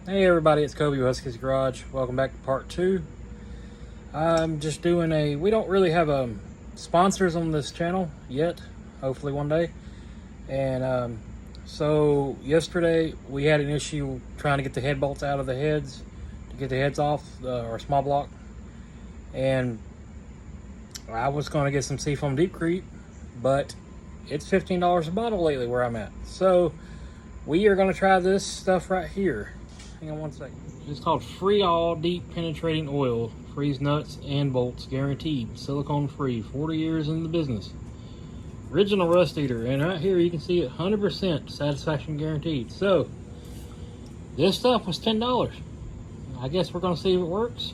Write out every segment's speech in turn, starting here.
Hey everybody, it's Kobe with Husky's Garage. Welcome back to part 2. I'm just doing we don't really have sponsors on this channel yet, hopefully one day. And so yesterday we had an issue trying to get the head bolts out of the heads, to get the heads off our small block. And I was going to get some Seafoam Deepcrete, but it's $15 a bottle lately where I'm at. So we are going to try this stuff right here. Hang on one second. It's called Free All Deep Penetrating Oil. Freeze nuts and bolts guaranteed. Silicone free. 40 years in the business. Original rust eater. And right here you can see it, 100% satisfaction guaranteed. So this stuff was $10. I guess we're going to see if it works.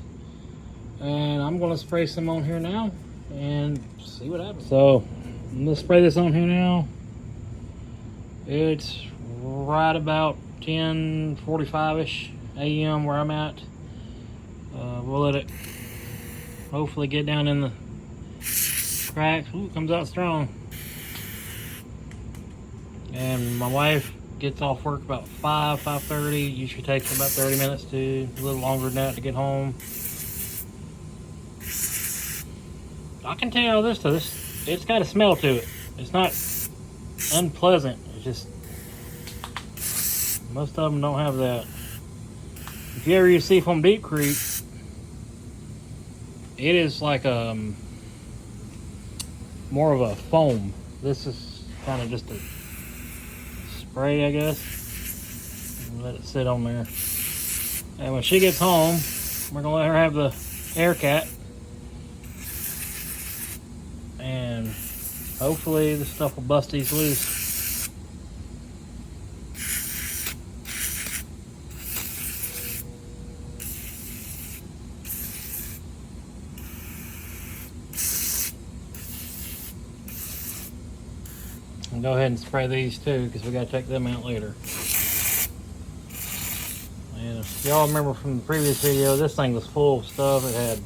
And I'm going to spray some on here now and see what happens. So I'm going to spray this on here now. It's right about 10:45ish a.m. where I'm at. We'll let it hopefully get down in the cracks. Ooh, it comes out strong. And my wife gets off work about 5:30. Usually takes about 30 minutes to a little longer than that to get home. I can tell this, it's got a smell to it. It's not unpleasant. It's just, most of them don't have that. If you ever use Seafoam Deepcrete, it is like more of a foam. This is kind of just a spray, I guess. Let it sit on there. And when she gets home, we're gonna let her have the air cat. And hopefully the stuff will bust these loose. And go ahead and spray these too, because we got to take them out later. And if y'all remember from the previous video, this thing was full of stuff. It had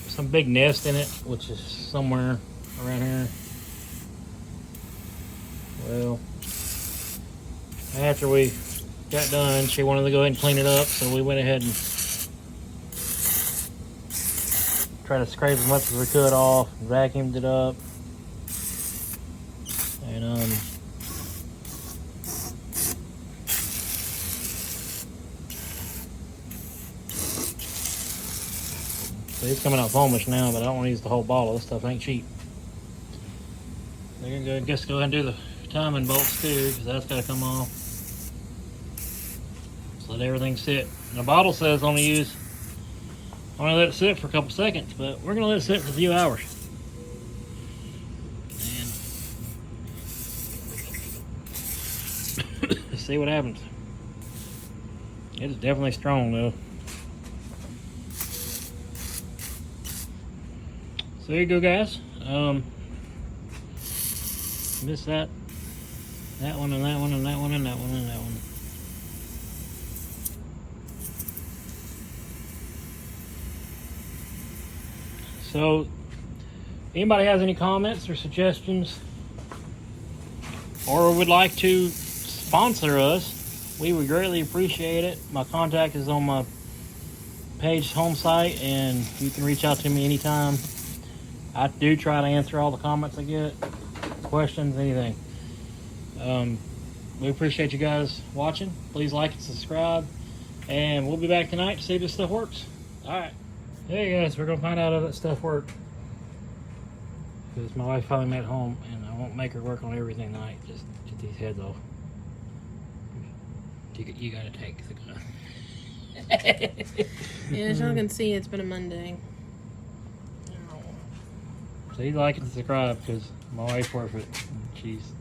some big nest in it, which is somewhere around here. Well, after we got done, she wanted to go ahead and clean it up, so we went ahead and tried to scrape as much as we could off, vacuumed it up. And so it's coming out foamish now, but I don't want to use the whole bottle. This stuff ain't cheap. They're gonna go ahead and do the timing bolts too, because that's got to come off. So let everything sit. And the bottle says only let it sit for a couple seconds, but we're gonna let it sit for a few hours. See what happens. It is definitely strong though. So there you go, guys. Missed that one and that one and that one and that one and that one. So anybody has any comments or suggestions, or would like to sponsor us, we would greatly appreciate it. My contact is on my page home site, and you can reach out to me anytime. I do try to answer all the comments I get, questions, anything. We appreciate you guys watching. Please like and subscribe, and we'll be back tonight to see if this stuff works. Alright. Hey guys, we're gonna find out if that stuff worked, because my wife finally made it home, and I won't make her work on everything tonight. Just get these heads off. You gotta take the gun. Yeah, as y'all can see, it's been a Monday. Please like and subscribe, because my wife's worth it. She's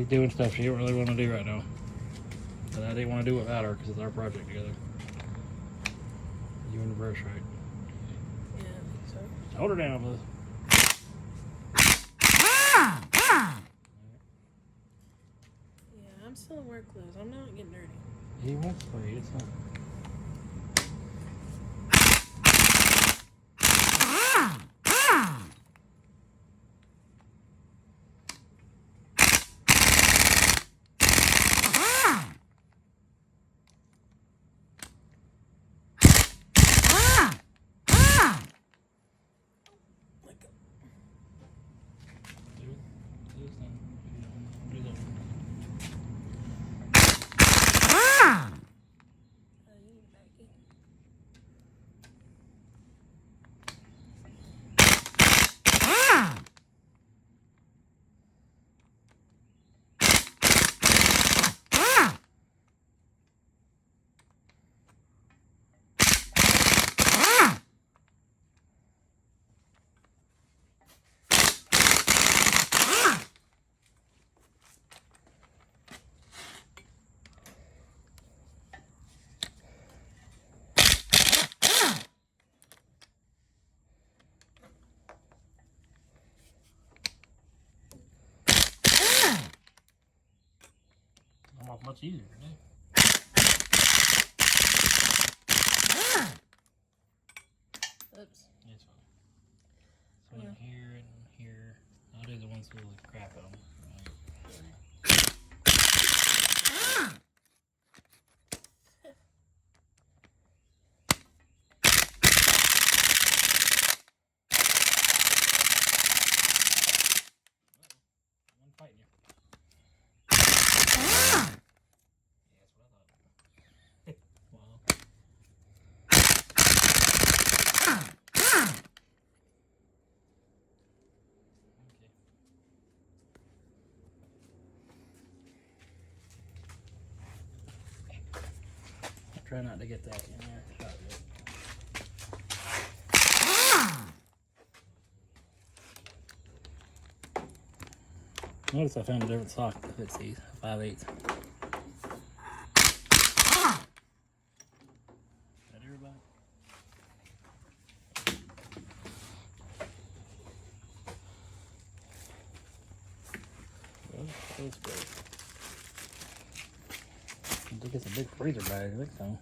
doing stuff she don't really want to do right now. But I didn't want to do it without her, because it's our project together. You and the brush, right? Yeah, I think so. Hold her down, Liz. Yeah, I'm still in work clothes. I'm not getting dirty. He won't spray. It's not. off much easier to do. Oops. It's fine. So in here and here, I'll do the ones with the crap on them. One fighting you. Yeah, that's what I thought. Wow. Try not to get that in there. Notice I found a different socket that fits these, 5/8. That everybody? Well, that's good. I think it's a big freezer bag, I think so.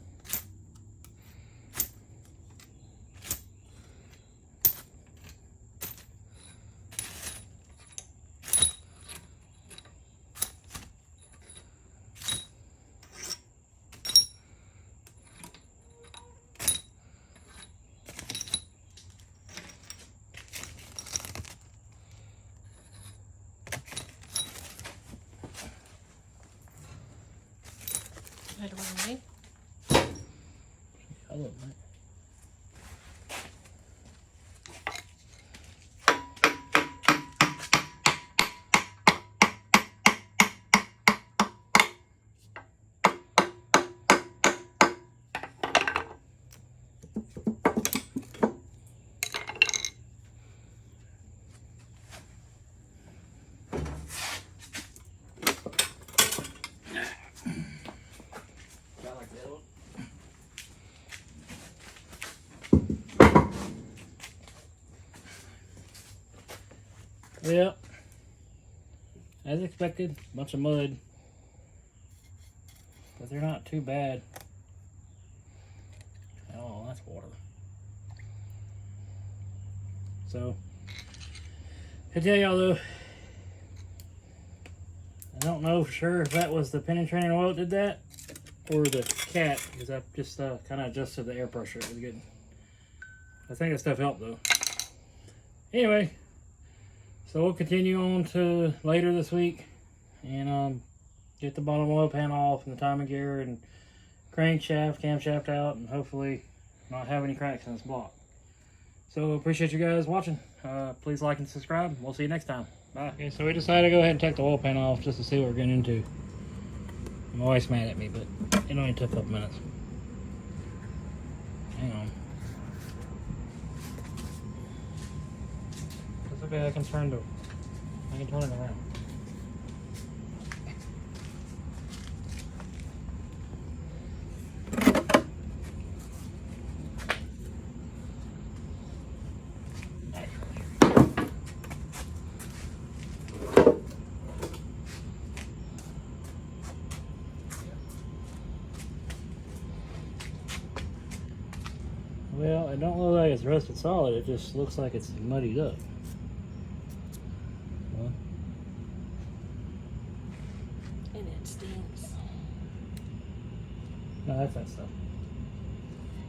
Right around me. I look, mate. Yep. As expected, bunch of mud. But they're not too bad. Oh, that's water. So, I tell y'all though, I don't know for sure if that was the penetrating oil that did that or the cat, because I just kind of adjusted the air pressure. It was good. I think that stuff helped though. Anyway. So we'll continue on to later this week and get the bottom oil pan off and the timing gear and crankshaft, camshaft out, and hopefully not have any cracks in this block. So appreciate you guys watching. Please like and subscribe. We'll see you next time. Bye. Okay, so we decided to go ahead and take the oil pan off just to see what we're getting into. My wife's mad at me, but it only took a couple minutes. Hang on. Okay, I can turn it around. Well, it don't look like it's rusted solid, it just looks like it's muddied up. And it stinks. No, that's that stuff.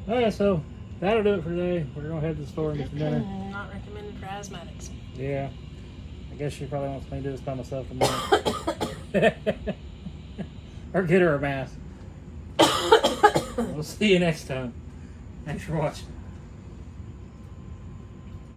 Alright, so that'll do it for today. We're gonna head to the store and get some dinner. Not recommended for asthmatics. Yeah. I guess she probably wants me to do this by myself tomorrow. Or get her a mask. We'll see you next time. Thanks for watching.